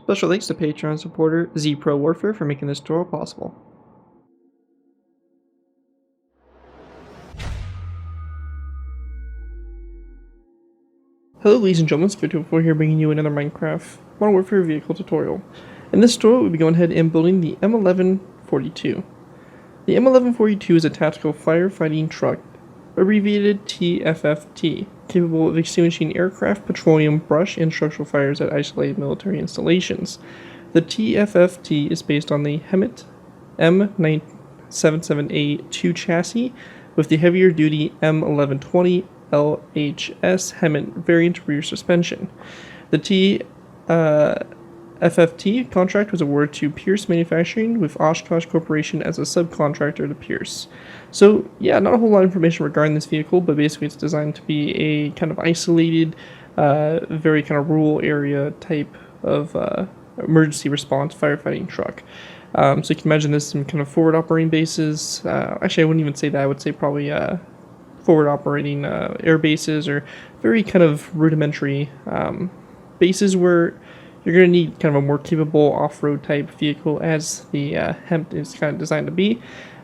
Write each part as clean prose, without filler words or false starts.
Special thanks to Patreon supporter ZPro Warfare for making this tutorial possible. Hello ladies and gentlemen, it's ZPro here bringing you another Minecraft Modern Warfare vehicle tutorial. In this tutorial we'll be going ahead and building the M1142. The M1142 is a tactical firefighting truck, abbreviated TFFT, capable of extinguishing aircraft, petroleum, brush, and structural fires at isolated military installations. The TFFT is based on the Hemmet M1142 chassis with the heavier duty M1120 LHS Hemmet variant rear suspension. The TFFT contract was awarded to Pierce Manufacturing with Oshkosh Corporation as a subcontractor to Pierce. So yeah, not a whole lot of information regarding this vehicle, but basically it's designed to be a kind of isolated, very kind of rural area type of emergency response firefighting truck. So you can imagine this in kind of forward operating bases. Actually, I wouldn't even say that. I would say probably forward operating air bases, or very kind of rudimentary bases where you're going to need kind of a more capable off-road type vehicle, as the Hemmet is kind of designed to be.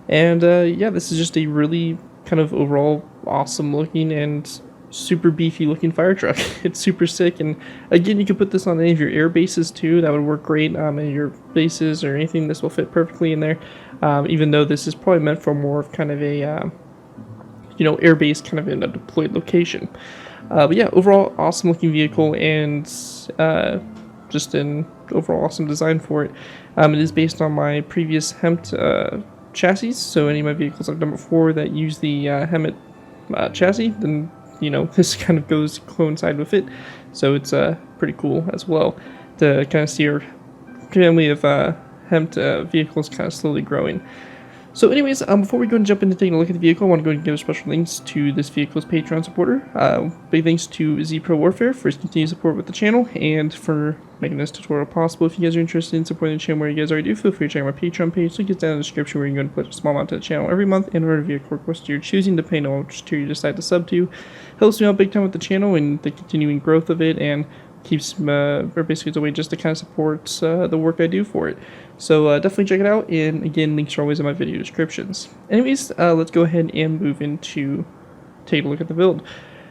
And yeah, this is just a really kind of overall awesome looking and super beefy looking fire truck. It's super sick, and again, you can put this on any of your air bases too. That would work great. In your bases or anything, this will fit perfectly in there, even though this is probably meant for more of kind of a air base kind of in a deployed location. But yeah, overall awesome looking vehicle, and just an overall awesome design for it. It is based on my previous Hemmet chassis, so any of my vehicles I've done before that use the Hemmet chassis, then this kind of goes coincide with it. So it's pretty cool as well to kind of see our family of Hemmet vehicles kind of slowly growing. So anyways, before we go and jump into taking a look at the vehicle, I want to go and give special thanks to this vehicle's Patreon supporter. Big thanks to ZPro Warfare for his continued support with the channel and for making this tutorial possible. If you guys are interested in supporting the channel where you guys already do, feel free to check out my Patreon page. Link is down in the description, where you can go and pledge a small amount to the channel every month in order to vehicle request you're choosing, depending on which tier you decide to sub to. Helps me out big time with the channel and the continuing growth of it, and keeps or basically it's a way just to kind of support the work I do for it. So definitely check it out, and again, links are always in my video descriptions. Anyways, let's go ahead and move into take a look at the build.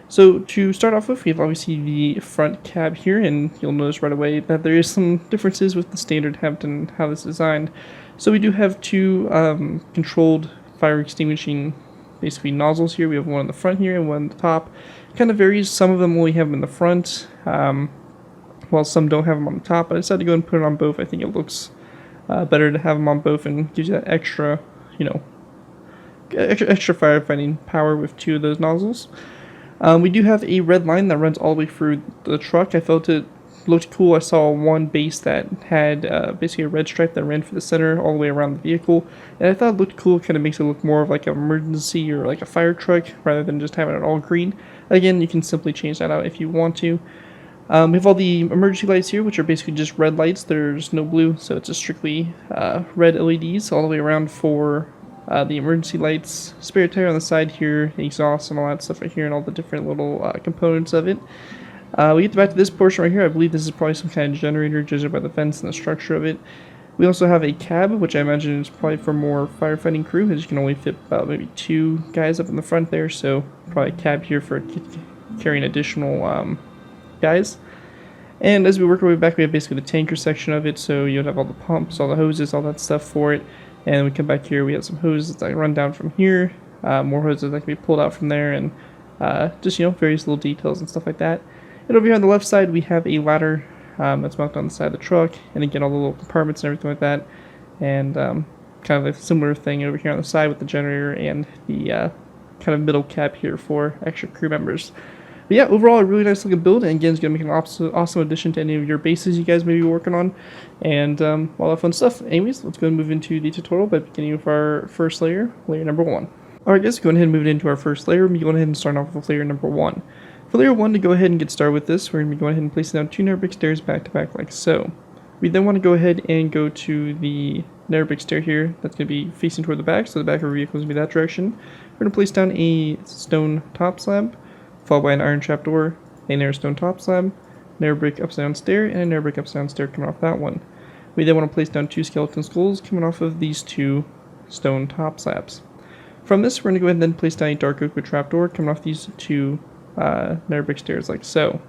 So to start off with, we have obviously the front cab here, and you'll notice right away that there is some differences with the standard Hemmet and how this is designed. So we do have two controlled fire extinguishing basically nozzles here. We have one on the front here and one on the top. Kind of varies. Some of them only have them in the front, while some don't have them on the top, but I decided to go and put it on both. I think it looks better to have them on both, and gives you that extra, extra firefighting power with two of those nozzles. We do have a red line that runs all the way through the truck. I felt it looked cool. I saw one base that had basically a red stripe that ran for the center all the way around the vehicle, and I thought it looked cool. It kind of makes it look more of like an emergency or like a fire truck rather than just having it all green. Again, you can simply change that out if you want to. We have all the emergency lights here, which are basically just red lights. There's no blue, so it's just strictly red LEDs all the way around for the emergency lights. Spare tire on the side here, exhaust and all that stuff right here, and all the different little components of it. We get back to this portion right here. I believe this is probably some kind of generator, judging by the fence and the structure of it. We also have a cab, which I imagine is probably for more firefighting crew, as you can only fit about maybe two guys up in the front there, so probably a cab here for carrying additional guys. And as we work our way back, we have basically the tanker section of it, so you'll have all the pumps, all the hoses, all that stuff for it. And we come back here, we have some hoses that run down from here, more hoses that can be pulled out from there, and just various little details and stuff like that. And over here on the left side, we have a ladder that's mounted on the side of the truck, and again, all the little compartments and everything like that. And kind of a similar thing over here on the side with the generator and the kind of middle cab here for extra crew members. But yeah, overall a really nice looking build, and again, it's going to make an awesome addition to any of your bases you guys may be working on, and all that fun stuff. Anyways, let's go and move into the tutorial by beginning with our first layer, layer number 1. Alright guys, going ahead and move into our first layer. We'll be going ahead and start off with layer number 1. For layer 1, to go ahead and get started with this, we're going to be going ahead and placing down two nether brick stairs back to back like so. We then want to go ahead and go to the nether brick stair here. That's going to be facing toward the back, so the back of our vehicle is going to be that direction. We're going to place down a stone top slab, followed by an iron trap door, a narrow stone top slab, nether brick upside down stair, and a nether brick upside down stair coming off that one. We then want to place down 2 skeleton skulls coming off of these 2 stone top slabs. From this, we're going to go ahead and then place down a dark oak wood trapdoor coming off these 2 nether brick stairs like so.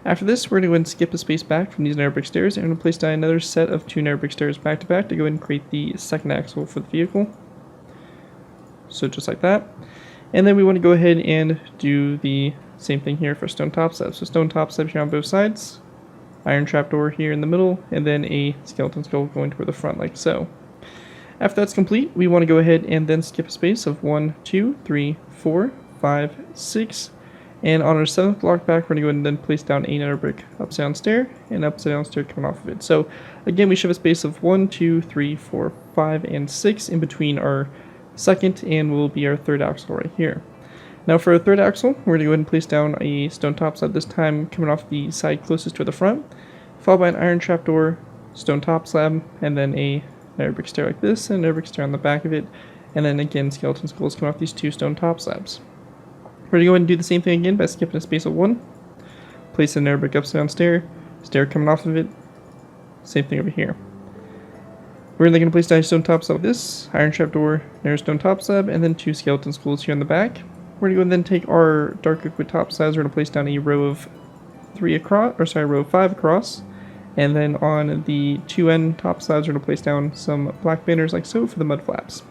After this, we're going to go ahead and skip a space back from these nether brick stairs, and we're going to place down another set of 2 nether brick stairs back to back to go ahead and create the second axle for the vehicle. So just like that. And then we want to go ahead and do the same thing here for stone top slabs. So stone top slab here on both sides, iron trapdoor here in the middle, and then a skeleton skull going toward the front like so. After that's complete, we want to go ahead and then skip a space of 1, 2, 3, 4, 5, 6, and on our 7th block back, we're going to go ahead and then place down a nether brick upside down stair and upside down stair coming off of it. So again, we should have a space of 1, 2, 3, 4, 5, and 6 in between our second and will be our third axle right here. Now for our third axle, we're going to go ahead and place down a stone top slab, this time coming off the side closest to the front, followed by an iron trapdoor, stone top slab, and then a nether brick stair like this, and a nether brick stair on the back of it, and then again skeleton skulls coming off these 2 stone top slabs. We're going to go ahead and do the same thing again by skipping a space of 1, place a nether brick upside down stair, stair coming off of it, same thing over here. We're then going to place down a stone top slab like this, iron trapdoor, nether stone top slab, and then 2 skeleton skulls here on the back. We're going to go and then take our dark oak wood top slabs. We're going to place down a row of 5 across, and then on the 2 end top slabs, we're going to place down some black banners like so for the mud flaps.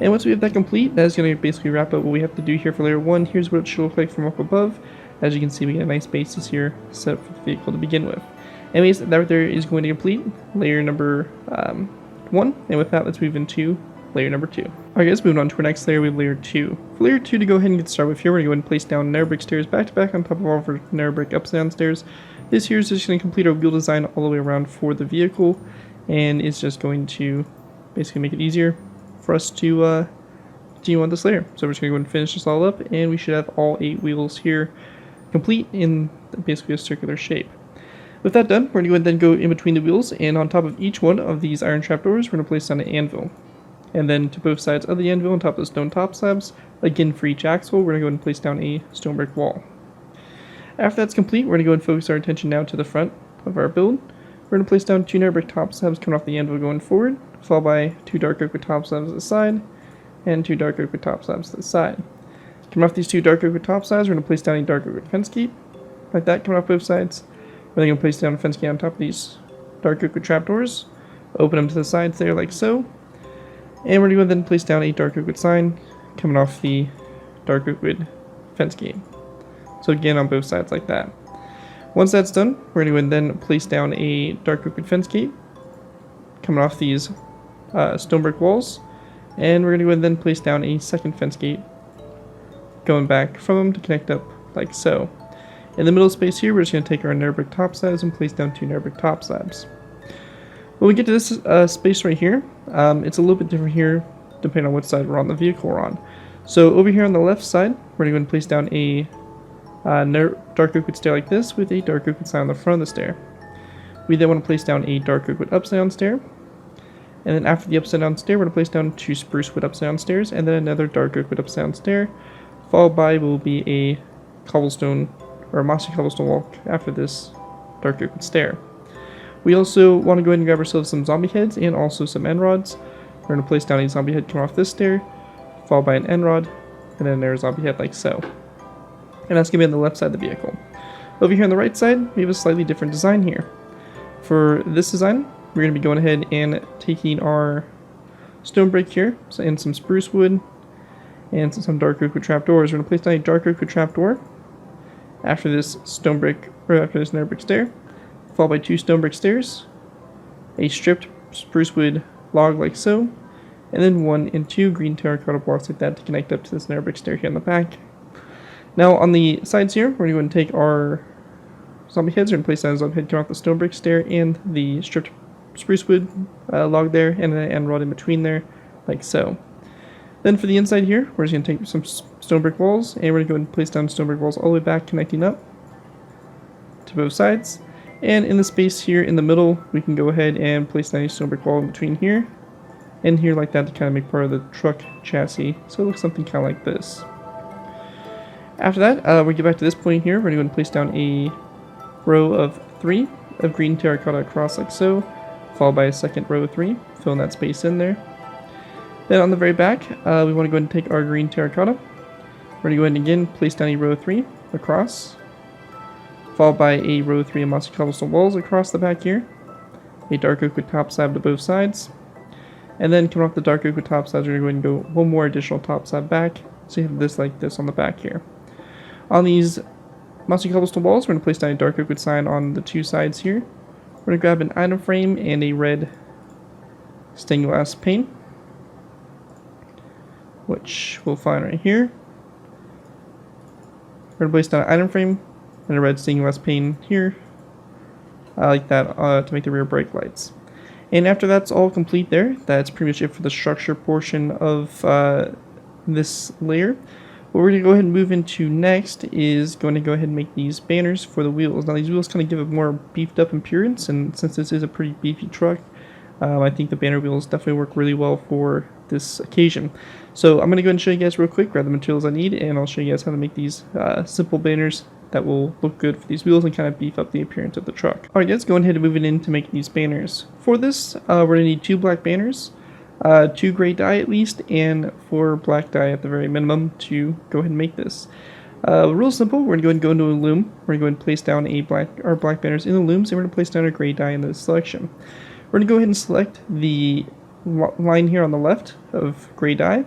And once we have that complete, that is going to basically wrap up what we have to do here for layer 1. Here's what it should look like from up above. As you can see, we get a nice basis here set up for the vehicle to begin with. Anyways, that right there is going to complete layer number 1, and with that, let's move into layer number 2. Alright guys, moving on to our next layer, we have layer 2. For layer 2, to go ahead and get started with here, we're going to go ahead and place down nether brick stairs back to back on top of all of our nether brick upside down stairs. This here is just going to complete our wheel design all the way around for the vehicle, and it's just going to basically make it easier for us to continue on this layer. So we're just going to go ahead and finish this all up, and we should have all 8 wheels here complete in basically a circular shape. With that done, we're going to go ahead and then go in between the wheels, and on top of each one of these iron trapdoors, we're going to place down an anvil. And then to both sides of the anvil on top of the stone top slabs, again for each axle, we're going to go ahead and place down a stone brick wall. After that's complete, we're going to go and focus our attention now to the front of our build. We're going to place down 2 nether brick top slabs coming off the anvil going forward, followed by 2 dark oak wood top slabs at the side, and 2 dark oak wood top slabs to the side. Coming off these 2 dark oak wood top slabs, we're going to place down a dark oak wood fence gate, like that, coming off both sides. We're then going to place down a fence gate on top of these dark oak wood trapdoors, open them to the sides there like so. And we're going to then place down a dark oak wood sign coming off the dark oak wood fence gate. So again on both sides like that. Once that's done, we're going to then place down a dark oak wood fence gate coming off these stone brick walls. And we're going to go and then place down a second fence gate going back from them to connect up like so. In the middle space here, we're just going to take our nether brick top slabs and place down 2 nether brick top slabs. When we get to this space right here, it's a little bit different here depending on what side we're on the vehicle we're on. So over here on the left side, we're going to place down a dark oak wood stair like this with a dark oak wood sign on the front of the stair. We then want to place down a dark oak wood upside down stair. And then after the upside down stair, we're going to place down 2 spruce wood upside down stairs and then another dark oak wood upside down stair. Followed by will be a cobblestone or a mossy cobblestone walk after this dark oak wood stair. We also want to go ahead and grab ourselves some zombie heads and also some end rods. We're going to place down a zombie head coming off this stair, followed by an end rod, and then there's a zombie head like so. And that's going to be on the left side of the vehicle. Over here on the right side, we have a slightly different design here. For this design, we're going to be going ahead and taking our stone brick here, and some spruce wood, and some dark oak wood trapdoors. We're going to place down a dark oak wood trapdoor after this stone brick, or after this nether brick stair, followed by 2 stone brick stairs, a stripped spruce wood log like so, and then 1 and 2 green terracotta blocks like that to connect up to this nether brick stair here on the back. Now on the sides here, we're going to take our zombie heads. We're going to place down a zombie head coming off the stone brick stair and the stripped spruce wood log there, and an end rod in between there, like so. Then for the inside here, we're just going to take some stone brick walls, and we're going to go and place down stone brick walls all the way back, connecting up to both sides. And in the space here in the middle, we can go ahead and place down a stone brick wall in between here and here like that to kind of make part of the truck chassis. So it looks something kind of like this. After that, we get back to this point here. We're going to go and place down a row of 3 of green terracotta across like so, followed by a second row of 3, filling that space in there. Then on the very back, we want to go ahead and take our green terracotta. We're going to go ahead and again place down a row of 3 across, followed by a row of 3 of mossy cobblestone walls across the back here, a dark oak with top slab to both sides, and then coming off the dark oak with top slabs, we're going to go one more additional top slab back, so you have this like this on the back here. On these mossy cobblestone walls, we're going to place down a dark oak wood sign on the 2 sides here. We're going to grab an item frame and a red stained glass pane, which we'll find right here. We're going to place down an item frame and a red stained glass pane here. I like that to make the rear brake lights. And after that's all complete there, that's pretty much it for the structure portion of this layer. What we're going to go ahead and move into next is going to go ahead and make these banners for the wheels. Now these wheels kind of give a more beefed up appearance, and since this is a pretty beefy truck, I think the banner wheels definitely work really well for this occasion. So I'm going to go ahead and show you guys real quick, grab the materials I need, and I'll show you guys how to make these simple banners that will look good for these wheels and kind of beef up the appearance of the truck. Alright guys, go ahead and move it in to make these banners. For this, we're going to need 2 black banners, 2 gray dye at least, and 4 black dye at the very minimum to go ahead and make this. Real simple, we're going to go ahead and go into a loom. We're going to go ahead and place down our black banners in the looms, and we're going to place down our gray dye in the selection. We're going to go ahead and select the line here on the left of gray dye,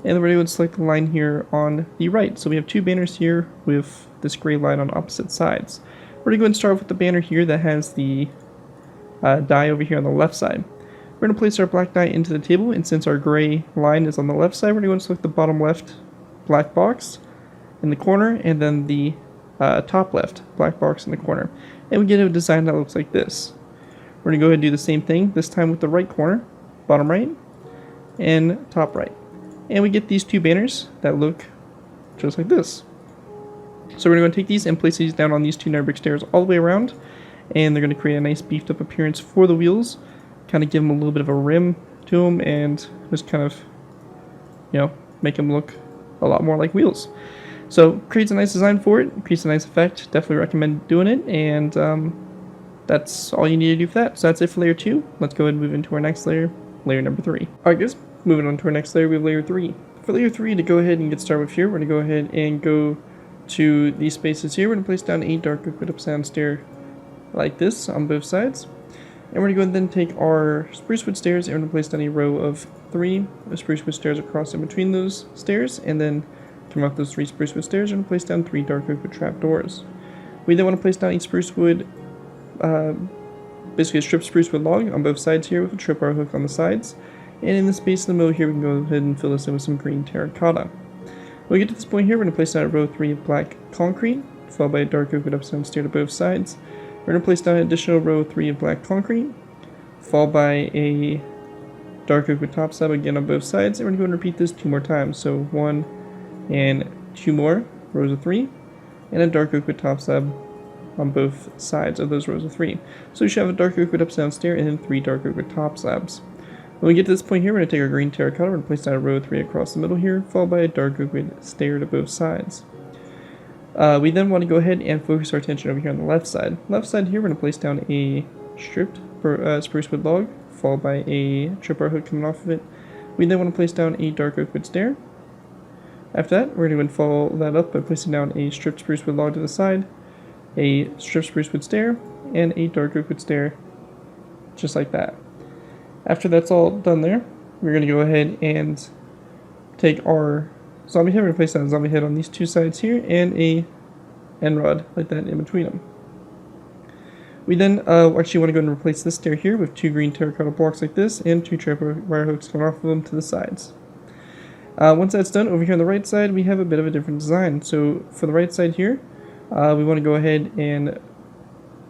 and then we're going to select the line here on the right. So we have 2 banners here with this gray line on opposite sides. We're going to go ahead and start with the banner here that has the dye over here on the left side. We're going to place our black dye into the table, and since our gray line is on the left side, we're going to select the bottom left black box in the corner, and then the top left black box in the corner. And we get a design that looks like this. We're going to go ahead and do the same thing, this time with the right corner, bottom right, and top right. And we get these 2 banners that look just like this. So we're going to take these and place these down on these 2 nether brick stairs all the way around, and they're going to create a nice beefed up appearance for the wheels, kind of give them a little bit of a rim to them, and just kind of, you know, make them look a lot more like wheels. So creates a nice design for it, creates a nice effect. Definitely recommend doing it, and that's all you need to do for that. So that's it for layer 2. Let's go ahead and move into our next layer, layer number 3. Alright guys, moving on to our next layer, we have layer 3. For layer 3, to go ahead and get started with here, we're going to go ahead and go to these spaces here. We're going to place down a dark oak wood upside down stair like this on both sides. And we're going to go ahead and then take our spruce wood stairs, and we're going to place down a row of 3 spruce wood stairs across in between those stairs, and then come off those 3 spruce wood stairs and place down 3 dark oak wood trapdoors. We then want to place down a spruce wood, basically a stripped spruce wood log on both sides here with a tripwire hook on the sides. And in the space in the middle here, we can go ahead and fill this in with some green terracotta. When we get to this point here, we're going to place down a row of 3 of black concrete, followed by a dark oak wood upside down stair to both sides. We're going to place down an additional row of 3 of black concrete, followed by a dark oak wood top slab again on both sides, and we're going to go and repeat this 2 more times. So 1 and 2 more rows of 3, and a dark oak wood top slab on both sides of those rows of 3. So we should have a dark oak wood upside down stair and then 3 dark oak wood top slabs. When we get to this point here, we're going to take our green terracotta, we're going to place down a row of 3 across the middle here, followed by a dark oak wood stair to both sides. We then want to go ahead and focus our attention over here on the left side. Left side here, we're going to place down a stripped spruce wood log, followed by a tripwire hook coming off of it. We then want to place down a dark oak wood stair. After that, we're going to follow that up by placing down a stripped spruce wood log to the side, a stripped spruce wood stair, and a dark oak wood stair, just like that. After that's all done there, we're going to go ahead and take our zombie head. We're going to place down a zombie head on these 2 sides here, and a end rod like that in between them. We then actually want to go and replace this stair here with 2 green terracotta blocks like this, and 2 tripwire hooks coming off of them to the sides. Once that's done, over here on the right side, we have a bit of a different design. So for the right side here, we want to go ahead and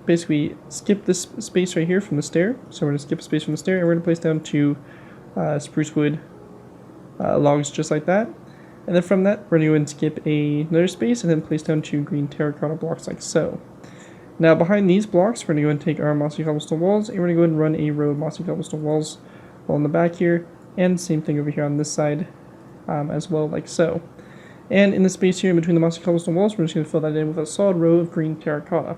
basically skip this space right here from the stair. So we're going to skip a space from the stair, and we're going to place down 2 spruce wood logs just like that. And then from that, we're going to go and skip another space and then place down 2 green terracotta blocks like so. Now behind these blocks, we're going to go and take our mossy cobblestone walls, and we're going to go and run a row of mossy cobblestone walls along the back here, and same thing over here on this side as well, like so. And in the space here in between the mossy cobblestone walls, we're just going to fill that in with a solid row of green terracotta.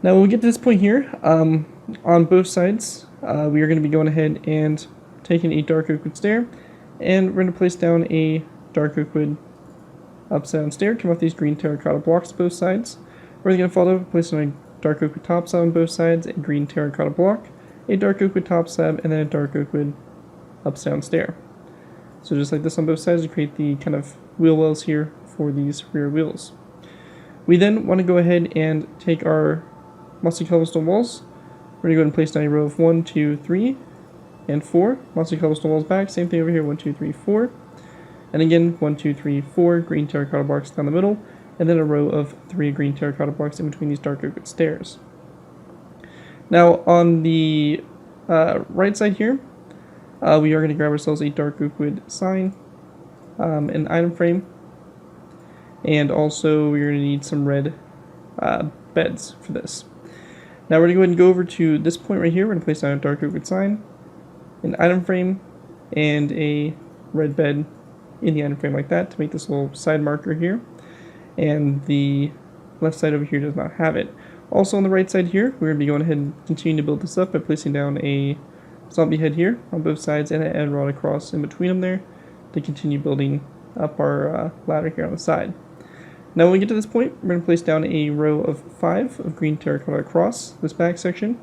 Now when we get to this point here, on both sides, we are going to be going ahead and taking a dark oak wood stair, and we're going to place down a dark oak wood upside down stair, come off these green terracotta blocks both sides. We're going to follow, place down a dark oak wood top slab on both sides, a green terracotta block, a dark oak wood top slab, and then a dark oak wood upside down stair. So just like this on both sides to create the kind of wheel wells here for these rear wheels. We then want to go ahead and take our mossy cobblestone walls. We're going to go ahead and place down a row of 1, 2, 3, and 4. Mossy cobblestone walls back. Same thing over here, 1, 2, 3, 4. And again, 1, 2, 3, 4 green terracotta blocks down the middle. And then a row of 3 green terracotta blocks in between these dark oak wood stairs. Now on the right side here, we are going to grab ourselves a dark oak wood sign, an item frame, and also we're going to need some red beds for this. Now we're going to go ahead and go over to this point right here. We're going to place down a dark oak wood sign, an item frame, and a red bed in the item frame like that to make this little side marker here. And the left side over here does not have it. Also on the right side here, we're going to be going ahead and continuing to build this up by placing down a zombie head here on both sides and an end rod across in between them there to continue building up our ladder here on the side. Now when we get to this point, we're going to place down a row of 5 of green terracotta across this back section.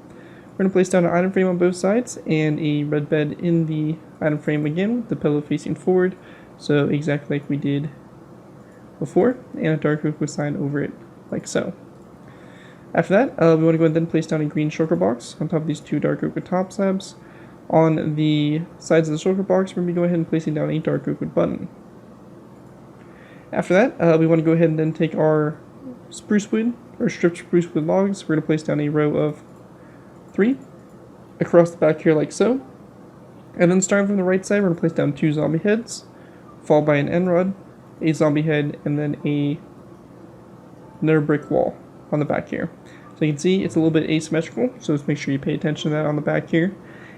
We're going to place down an item frame on both sides and a red bed in the item frame again with the pillow facing forward, so exactly like we did before, and a dark oak wood sign over it like so. After that, we want to go ahead and then place down a green shulker box on top of these 2 dark oak wood top slabs. On the sides of the shulker box, we're going to go ahead and placing down a dark oak wood button. After that, we want to go ahead and then take our spruce wood, or stripped spruce wood logs. We're going to place down a row of 3 across the back here like so. And then starting from the right side, we're going to place down 2 zombie heads, followed by an end rod, a zombie head, and then another brick wall on the back here. So you can see it's a little bit asymmetrical, so let's make sure you pay attention to that on the back here.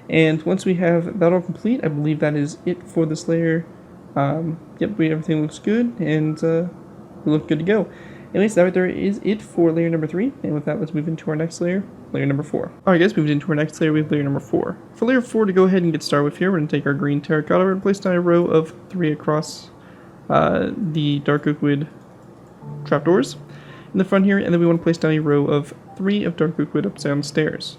And once we have that all complete, I believe that is it for this layer. Yep, everything looks good, and we look good to go. Anyways, that right there is it for layer number 3, and with that, let's move into our next layer, layer number 4. Alright guys, moving into our next layer, we have layer number 4. For layer 4, to go ahead and get started with here, we're going to take our green terracotta, we're going to place down a row of 3 across the dark oak wood trapdoors in the front here, and then we want to place down a row of 3 of dark oak wood upside down stairs.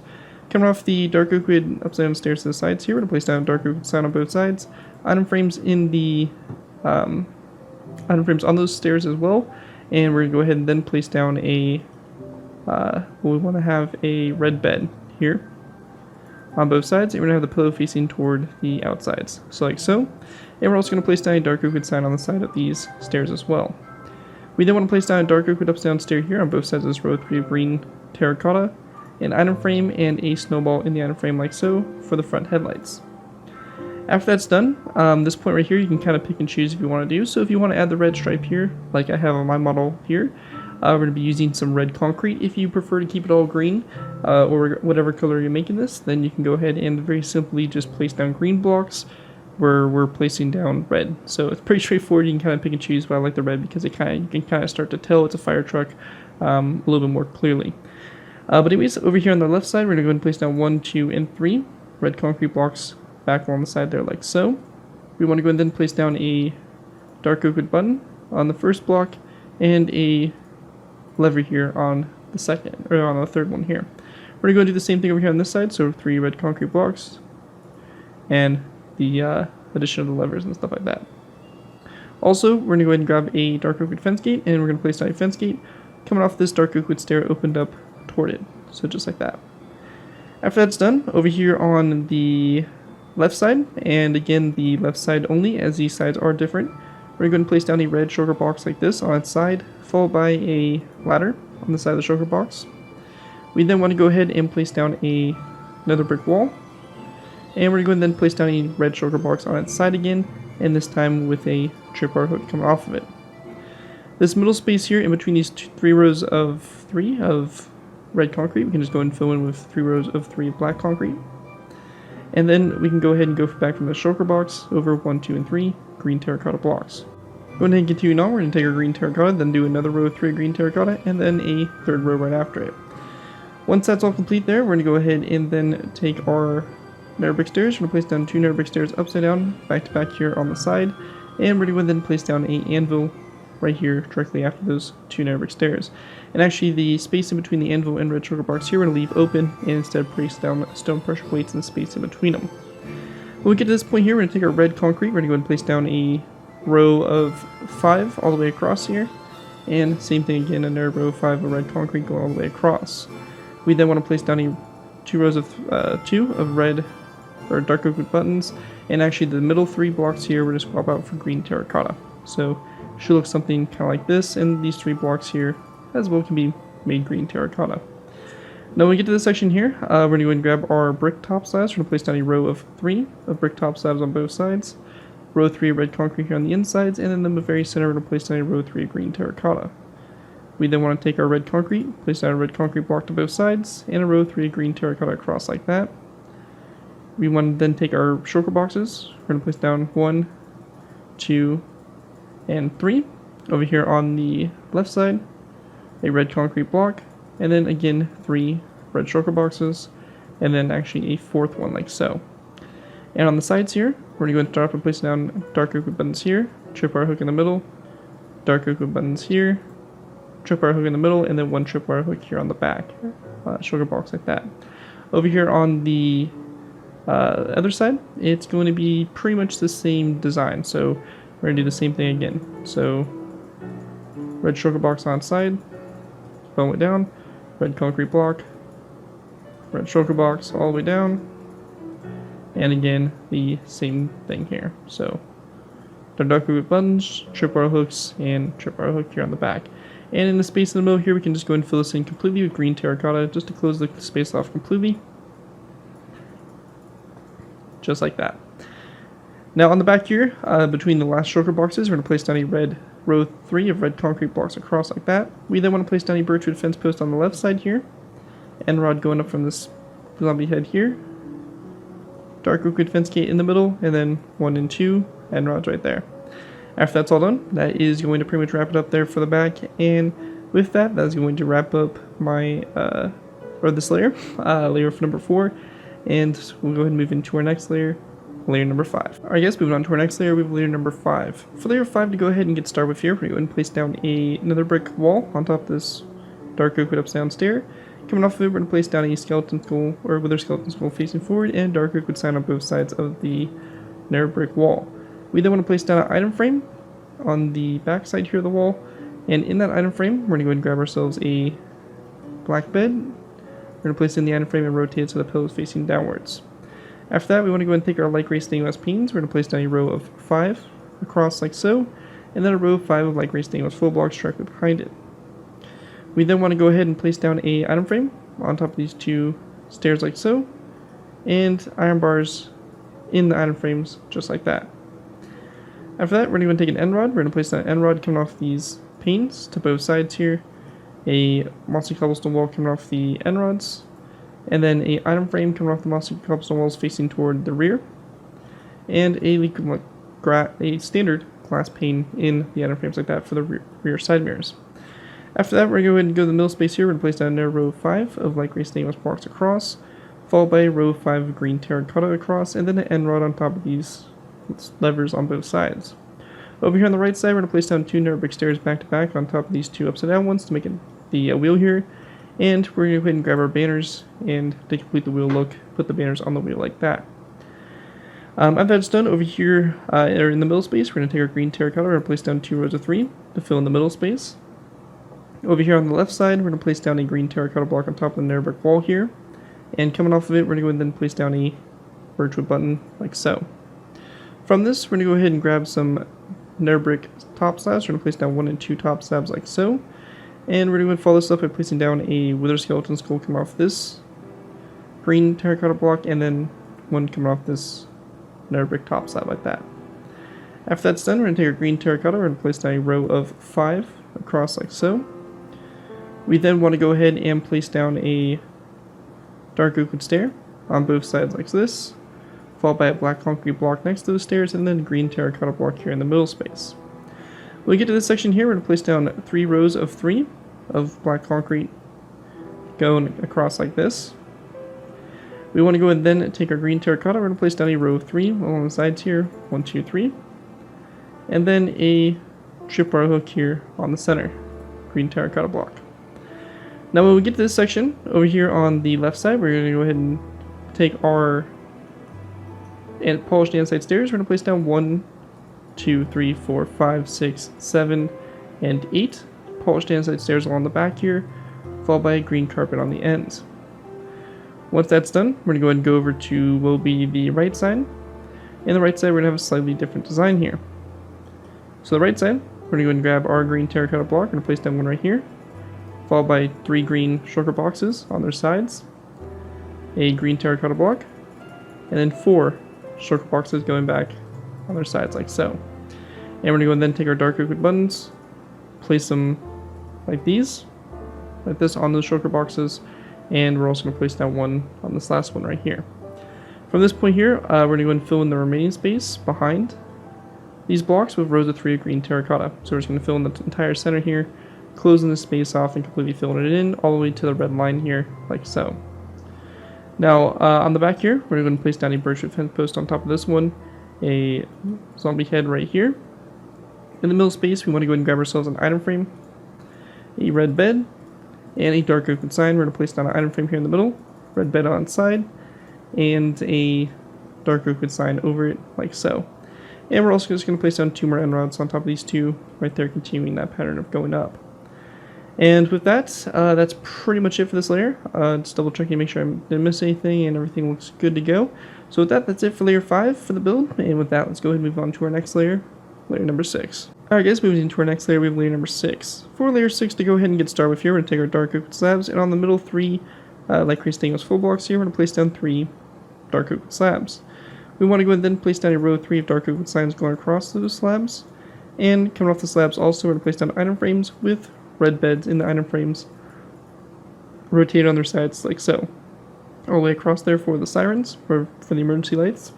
Coming off the dark oak wood upside down stairs to the sides here, we're going to place down a dark oak wood sign on both sides, item frames in the item frames on those stairs as well, and we're going to go ahead and then place down a we want to have a red bed here on both sides, and we're going to have the pillow facing toward the outsides, so like so. And we're also going to place down a dark oak wood sign on the side of these stairs as well. We then want to place down a dark oak wood upside down stair here on both sides of this row of 3 of green terracotta, an item frame, and a snowball in the item frame like so for the front headlights. After that's done, this point right here you can kind of pick and choose if you want to do. So if you want to add the red stripe here, like I have on my model here, we're going to be using some red concrete. If you prefer to keep it all green, or whatever color you're making this, then you can go ahead and very simply just place down green blocks where we're placing down red. So it's pretty straightforward. You can kind of pick and choose, but I like the red because you can kind of start to tell it's a fire truck a little bit more clearly. But anyways, over here on the left side, we're going to go ahead and place down 1, 2, and 3 red concrete blocks back along the side there like so. We want to go ahead and then place down a dark oak wood button on the first block and a lever here on the second, or on the third one here. We're going to go and do the same thing over here on this side, so 3 red concrete blocks and the addition of the levers and stuff like that. Also, we're going to go ahead and grab a dark oak wood fence gate, and we're going to place down a fence gate coming off this dark oak wood stair opened up toward it, so just like that. After that's done, over here on the left side, and again the left side only as these sides are different, we're going to place down a red shulker box like this on its side, followed by a ladder on the side of the shulker box. We then want to go ahead and place down another brick wall, and we're going to then place down a red shulker box on its side again, and this time with a tripwire hook coming off of it. This middle space here in between these 3 rows of 3 of red concrete, we can just go and fill in with 3 rows of 3 black concrete. And then we can go ahead and go back from the shulker box over 1, 2, and 3 green terracotta blocks. Go ahead and continue on, we're going to take our green terracotta, then do another row of 3 green terracotta, and then a third row right after it. Once that's all complete there, we're going to go ahead and then take our nether brick stairs. We're going to place down 2 nether brick stairs upside down, back to back here on the side. And we're going to then place down a anvil right here directly after those 2 nether brick stairs. And actually the space in between the anvil and red sugar box here we're going to leave open and instead place down stone pressure plates in the space in between them. When we get to this point here, we're going to take our red concrete, we're going to go ahead and place down a row of 5 all the way across here. And same thing again, another row of 5 of red concrete going all the way across. We then want to place down 2 rows of 2 of red or dark oak wood buttons, and actually the middle 3 blocks here we're just swap out for green terracotta. So should look something kind of like this, and these 3 blocks here as well can be made green terracotta. Now when we get to this section here, we're going to go and grab our brick top slabs. We're going to place down a row of 3 of brick top slabs on both sides, row 3 of red concrete here on the insides, and then in the very center we're going to place down a row 3 of green terracotta. We then want to take our red concrete, place down a red concrete block to both sides, and a row 3 of green terracotta across like that. We want to then take our shulker boxes. We're going to place down 1, 2, and 3. Over here on the left side, a red concrete block, and then again 3 red shulker boxes, and then actually a 4th one like so. And on the sides here, we're going to go and start off and place down dark oak wood buttons here, tripwire hook in the middle, dark oak wood buttons here, tripwire hook in the middle, and then 1 tripwire hook here on the back, shulker box like that. Over here on the other side, it's going to be pretty much the same design, so we're going to do the same thing again. So red shulker box on side, all the way down, red concrete block, red shulker box all the way down, and again the same thing here. So the dark oak buttons, tripwire hooks, and tripwire hook here on the back. And in the space in the middle here, we can just go and fill this in completely with green terracotta just to close the space off completely. Just like that. Now on the back here, between the last shulker boxes, we're going to place down a red row 3 of red concrete blocks across like that. We then want to place down a birchwood fence post on the left side here, end rod going up from this zombie head here, dark oak wood fence gate in the middle, and then 1 and 2 end rods right there. After that's all done, that is going to pretty much wrap it up there for the back, and with that, that's going to wrap up my, this layer, layer for number 4, and we'll go ahead and move into our next layer, layer number 5. Alright guys, moving on to our next layer, we have layer number 5. For layer 5 to go ahead and get started with here, we're going to go ahead and place down another brick wall on top of this dark oak wood upside down stair. Coming off of it, we're going to place down a skeleton skull, or wither skeleton skull facing forward, and dark oak wood sign on both sides of the nether brick wall. We then want to place down an item frame on the back side here of the wall, and in that item frame, we're going to go ahead and grab ourselves a black bed. We're going to place it in the item frame and rotate it so the pillow is facing downwards. After that, we want to go ahead and take our light gray stained glass panes. We're going to place down a row of 5 across like so, and then a row of 5 of light gray stained glass full blocks directly behind it. We then want to go ahead and place down a item frame on top of these 2 stairs like so, and iron bars in the item frames just like that. After that, we're going to take an end rod. We're going to place that end rod coming off these panes to both sides here, a mossy cobblestone wall coming off the end rods, and then a item frame coming off the mossy cobblestone walls facing toward the rear, and a standard glass pane in the item frames like that for the rear side mirrors. After that, we're going to go ahead and go to the middle space here. We're going to place down a row of 5 of light gray stainless blocks across, followed by a row of 5 of green terracotta across, and then an end rod on top of these levers on both sides. Over here on the right side, we're going to place down 2 nether brick stairs back to back on top of these 2 upside down ones to make it the wheel here. And we're going to go ahead and grab our banners, and to complete the wheel look, put the banners on the wheel like that. After that's done, over here or in the middle space, we're going to take our green terracotta, we're going to place down 2 rows of 3 to fill in the middle space. Over here on the left side, we're going to place down a green terracotta block on top of the nether brick wall here. And coming off of it, we're going to go ahead and then place down a birchwood button like so. From this, we're going to go ahead and grab some nether brick top slabs. We're going to place down 1 and 2 top slabs like so. And we're going to follow this up by placing down a wither skeleton skull coming off this green terracotta block, and then 1 coming off this nether brick top slab like that. After that's done, we're going to take our green terracotta, we're going to place down a row of 5 across like so. We then want to go ahead and place down a dark oak wood stair on both sides like this, followed by a black concrete block next to the stairs, and then a green terracotta block here in the middle space. When we get to this section here, we're going to place down 3 rows of 3 of black concrete going across like this. We want to go and then take our green terracotta. We're going to place down a row of 3 along the sides here. 1, 2, 3. And then a tripwire hook here on the center. Green terracotta block. Now when we get to this section, over here on the left side, we're going to go ahead and take our polished andesite stairs. We're going to place down 1, 2, 3, 4, 5, 6, 7, and 8 polished andesite stairs along the back here, followed by a green carpet on the ends. Once that's done, we're going to go ahead and go over to what will be the right side. And the right side, we're going to have a slightly different design here. So the right side, we're going to go ahead and grab our green terracotta block. We're going to place down one right here, followed by 3 green shulker boxes on their sides, a green terracotta block, and then 4 shulker boxes going back on their sides like so. And we're going to go and then take our dark oak wood buttons, place them like these, like this on those shulker boxes, and we're also going to place down one on this last one right here. From this point here, we're going to go and fill in the remaining space behind these blocks with rows of 3 of green terracotta. So we're just going to fill in the entire center here, closing the space off and completely filling it in all the way to the red line here, like so. Now, on the back here, we're going to place down a birchwood fence post on top of this one, a zombie head right here. In the middle space, we want to go ahead and grab ourselves an item frame, a red bed, and a dark oak wood sign. We're going to place down an item frame here in the middle, red bed on the side, and a dark oak wood sign over it, like so. And we're also just going to place down 2 more end rods on top of these 2 right there, continuing that pattern of going up. And with that, that's pretty much it for this layer. Just double checking to make sure I didn't miss anything and everything looks good to go. So with that, that's it for layer 5 for the build. And with that, let's go ahead and move on to our next layer, layer number 6. Alright guys, moving into our next layer, we have layer number 6. For layer 6 to go ahead and get started with here, we're going to take our dark oak slabs, and on the middle 3 light gray stainless full blocks here, we're going to place down 3 dark oak slabs. We want to go ahead and then place down a row of 3 of dark oak signs going across those slabs. And coming off the slabs also, we're going to place down item frames with red beds in the item frames rotated on their sides like so. All the way across there for the sirens, for the emergency lights.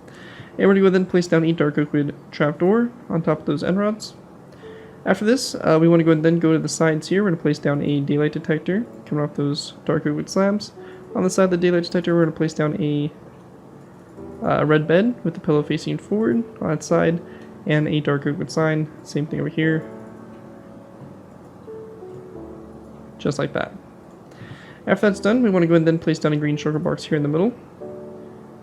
And we're going to go ahead and place down a dark oak wood trapdoor on top of those end rods. After this, we want to go ahead and then go to the sides here. We're going to place down a daylight detector coming off those dark oak wood slabs. On the side of the daylight detector, we're going to place down a red bed with the pillow facing forward on its side, and a dark oak wood sign. Same thing over here. Just like that. After that's done, we want to go ahead and then place down a green shulker box here in the middle,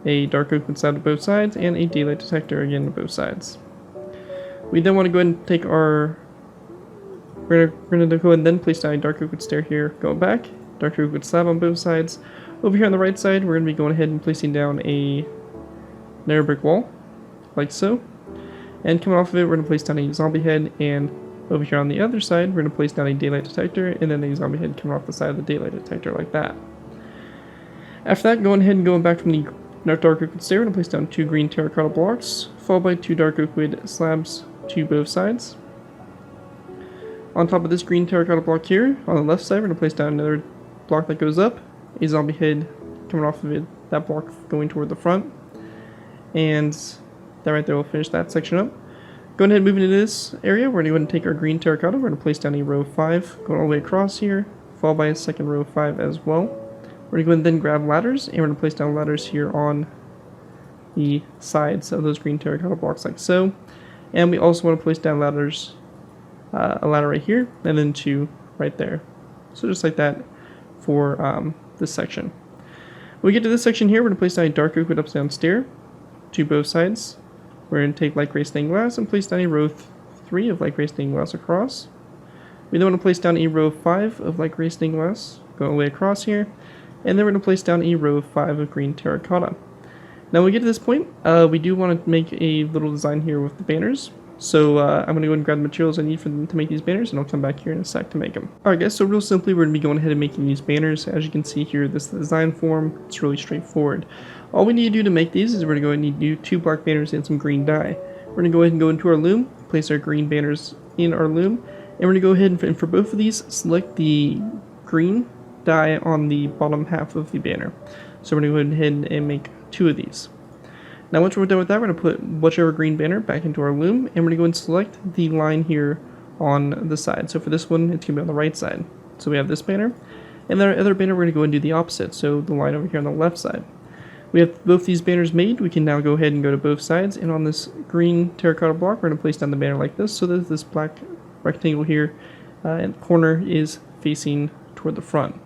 a dark oak wood slab to both sides, and a daylight detector again to both sides. We then want to go ahead and take our... We're going to go ahead and then place down a dark oak wood stair here, going back, dark oak wood slab on both sides. Over here on the right side, we're going to be going ahead and placing down a narrow brick wall, like so. And coming off of it, we're going to place down a zombie head, and over here on the other side, we're going to place down a daylight detector, and then a zombie head coming off the side of the daylight detector like that. After that, going ahead and going back from the dark oak wood stair, we're going to place down 2 green terracotta blocks, followed by 2 dark oak wood slabs to both sides. On top of this green terracotta block here, on the left side, we're going to place down another block that goes up, a zombie head coming off of it, that block going toward the front, and that right there will finish that section up. Going ahead and moving into this area, we're going to go ahead and take our green terracotta. We're going to place down a row of 5, going all the way across here, followed by a second row of 5 as well. We're going to go ahead and then grab ladders, and we're going to place down ladders here on the sides of those green terracotta blocks like so. And we also want to place down ladders, a ladder right here, and then 2 right there. So just like that for this section. When we get to this section here, we're going to place down a dark oak wood upside down stair to both sides. We're going to take light gray stained glass and place down a row of 3 of light gray stained glass across. We then want to place down a row of 5 of light gray stained glass going all the way across here. And then we're going to place down a row of 5 of green terracotta. Now when we get to this point, we do want to make a little design here with the banners. So I'm going to go and grab the materials I need for them to make these banners, and I'll come back here in a sec to make them. Alright guys, so real simply we're going to be going ahead and making these banners. As you can see here, this is the design form. It's really straightforward. All we need to do to make these is we're going to go ahead and need 2 black banners and some green dye. We're going to go ahead and go into our loom, place our green banners in our loom, and we're going to go ahead and for both of these, select the green dye on the bottom half of the banner. So we're going to go ahead and make 2 of these. Now once we're done with that, we're going to put whichever green banner back into our loom, and we're going to go and select the line here on the side. So for this one, it's going to be on the right side. So we have this banner, And then our other banner, we're going to go and do the opposite, so the line over here on the left side. We have both these banners made. We can now go ahead and go to both sides, and on this green terracotta block, we're going to place down the banner like this, so that this black rectangle here in the corner is facing toward the front.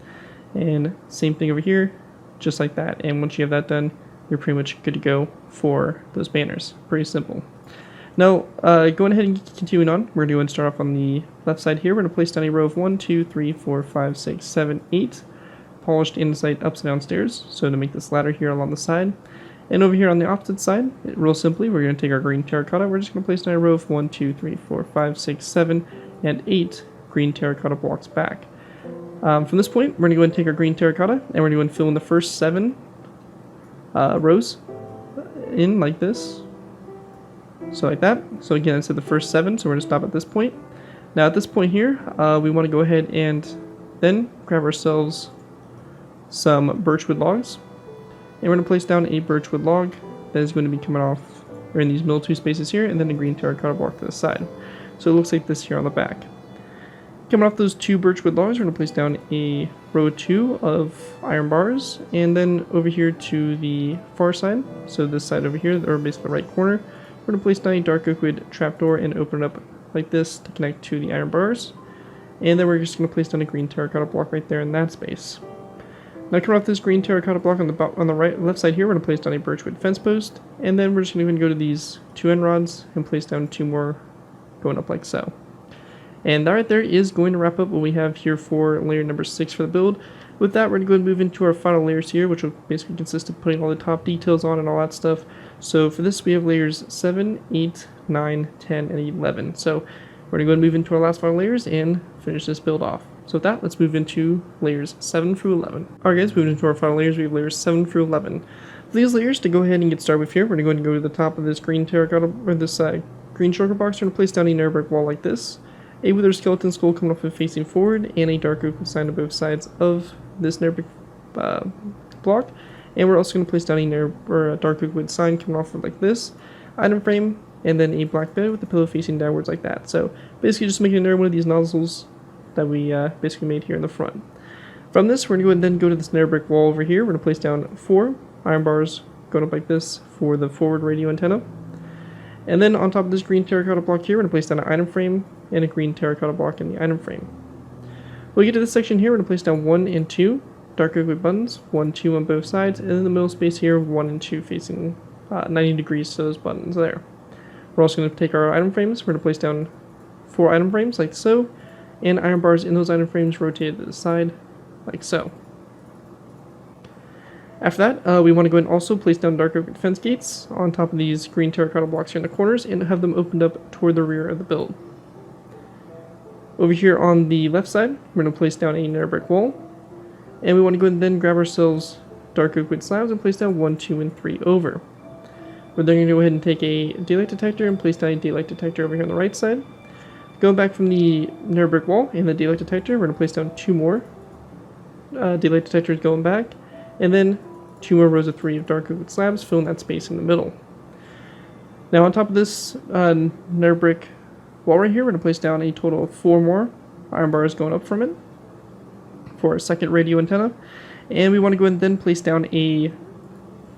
And same thing over here, just like that. And once you have that done, you're pretty much good to go for those banners. Pretty simple. Now, going ahead and continuing on, we're going to go and start off on the left side here. We're going to place down a row of 1, 2, 3, 4, 5, 6, 7, 8 polished andesite upside down stairs. So to make this ladder here along the side. And over here on the opposite side, real simply, we're going to take our green terracotta. We're just going to place down a row of 1, 2, 3, 4, 5, 6, 7, and 8 green terracotta blocks back. From this point, we're going to go ahead and take our green terracotta, and we're going to go and fill in the first 7 rows in like this. So like that. So again, I said the first 7, so we're going to stop at this point. Now at this point here, we want to go ahead and then grab ourselves some birchwood logs. And we're going to place down a birchwood log that is going to be coming off, or in these middle 2 spaces here, and then a green terracotta block to the side. So it looks like this here on the back. Coming off those 2 birchwood logs, we're going to place down a row 2 of iron bars, and then over here to the far side, so this side over here, or basically the right corner, we're going to place down a dark oak wood trapdoor and open it up like this to connect to the iron bars. And then we're just going to place down a green terracotta block right there in that space. Now coming off this green terracotta block on the left side here, we're going to place down a birchwood fence post, and then we're just going to go to these 2 end rods and place down 2 more going up like so. And that right there is going to wrap up what we have here for layer number 6 for the build. With that, we're going to go and move into our final layers here, which will basically consist of putting all the top details on and all that stuff. So for this, we have layers 7, 8, 9, 10, and 11. So we're going to go and move into our last final layers and finish this build off. So with that, let's move into layers 7 through 11. Alright guys, moving into our final layers, we have layers 7 through 11. For these layers, to go ahead and get started with here, we're going to go to the top of this green terracotta, or this green shulker box. We're going to place down a nether brick wall like this, a wither skeleton skull coming off and facing forward, and a dark oak sign on both sides of this nether brick block. And we're also going to place down a dark oak wood sign coming off of like this item frame, and then a black bed with the pillow facing downwards like that. So basically just making another one of these nozzles that we basically made here in the front. From this, we're going to go and then go to this nether brick wall over here. We're going to place down 4 iron bars going up like this for the forward radio antenna. And then on top of this green terracotta block here, we're going to place down an item frame and a green terracotta block in the item frame. When we get to this section here, we're going to place down 1 and 2 dark oak wood buttons, 1, 2 on both sides, and in the middle space here, 1 and 2 facing 90 degrees to those buttons there. We're also going to take our item frames. We're going to place down 4 item frames like so, and iron bars in those item frames rotated to the side like so. After that, we want to go and also place down dark oak fence gates on top of these green terracotta blocks here in the corners and have them opened up toward the rear of the build. Over here on the left side, we're going to place down a nether brick wall, and we want to go and then grab ourselves dark oak wood slabs and place down 1, 2, and 3 over. We're then going to go ahead and take a daylight detector and place down a daylight detector over here on the right side. Going back from the nether brick wall and the daylight detector, we're going to place down 2 more daylight detectors going back, and then 2 more rows of 3 of dark oak slabs, filling that space in the middle. Now on top of this nether brick wall right here, we're going to place down a total of 4 more iron bars going up from it for a second radio antenna. And we want to go and then place down a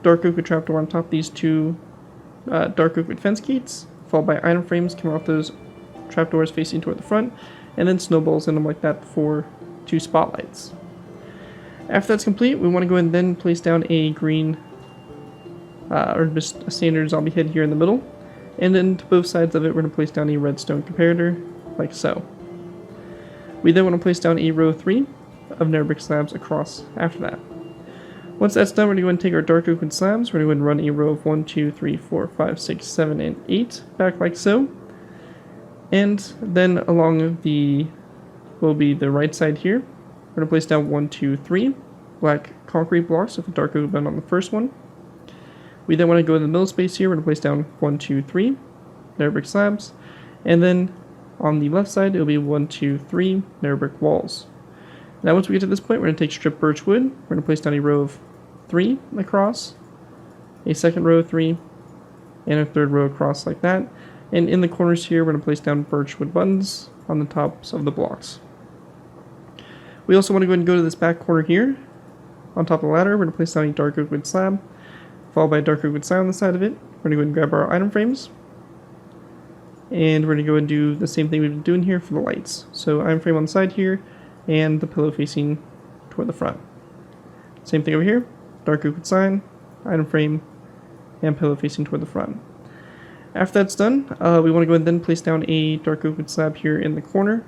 dark oak trapdoor on top of these 2 dark oak fence gates, followed by item frames coming off those trapdoors facing toward the front, and then snowballs in them like that for 2 spotlights. After that's complete, we want to go and then place down a green, or just a standard zombie head here in the middle, and then to both sides of it, we're going to place down a redstone comparator, like so. We then want to place down a row 3 of nether brick slabs across after that. Once that's done, we're going to go and take our dark oak slabs, we're going to go and run a row of 1, 2, 3, 4, 5, 6, 7, and 8 back like so. And then along the, will be the right side here, we're going to place down 1, 2, 3 black concrete blocks with a dark oak bend on the first one. We then want to go in the middle space here, we're going to place down 1, 2, 3 nether brick slabs, and then on the left side, it'll be 1, 2, 3 nether brick walls. Now once we get to this point, we're going to take stripped birch wood, we're going to place down a row of 3 across, a second row of 3, and a third row across like that. And in the corners here, we're going to place down birch wood buttons on the tops of the blocks. We also want to go ahead and go to this back corner here. On top of the ladder, we're going to place down a dark oak wood slab, followed by a dark oak wood sign on the side of it. We're going to go ahead and grab our item frames. And we're going to go and do the same thing we've been doing here for the lights. So item frame on the side here, and the pillow facing toward the front. Same thing over here, dark oak wood sign, item frame, and pillow facing toward the front. After that's done, we want to go ahead and then place down a dark oak wood slab here in the corner,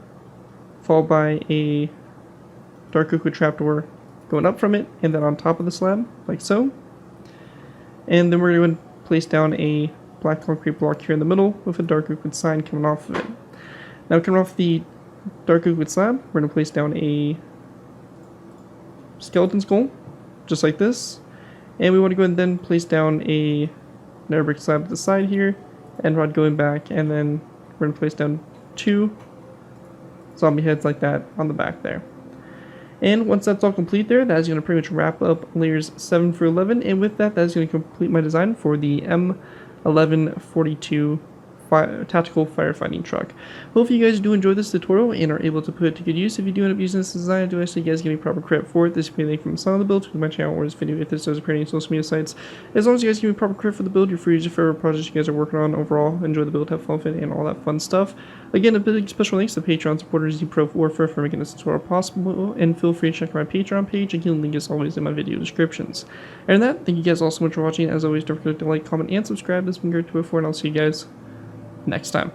followed by a dark oak wood trapdoor going up from it, and then on top of the slab, like so. And then we're going to place down a black concrete block here in the middle with a dark oak wood sign coming off of it. Now coming off the dark oak wood slab, we're going to place down a skeleton skull, just like this. And we want to go ahead and then place down a nether brick slab to the side here, end rod going back, and then we're going to place down 2 zombie heads like that on the back there. And once that's all complete there, that is going to pretty much wrap up layers 7 through 11, and with that, that is going to complete my design for the M1142 tactical firefighting truck. Hopefully you guys do enjoy this tutorial and are able to put it to good use. If you do end up using this design, I do ask that you guys give me proper credit for it. This will be a link from some of the build to my channel or this video if this does appear on any social media sites. As long as you guys give me proper credit for the build, you're free to use it for whatever projects you guys are working on overall. Enjoy the build, have fun with it, and all that fun stuff. Again, a big special thanks to Patreon supporters ZPro Warfare for making this tutorial possible, and feel free to check out my Patreon page. Again, the link is always in my video descriptions. And that, thank you guys all so much for watching. As always, don't forget to like, comment, and subscribe. This has been great to before, and I'll see you guys next time.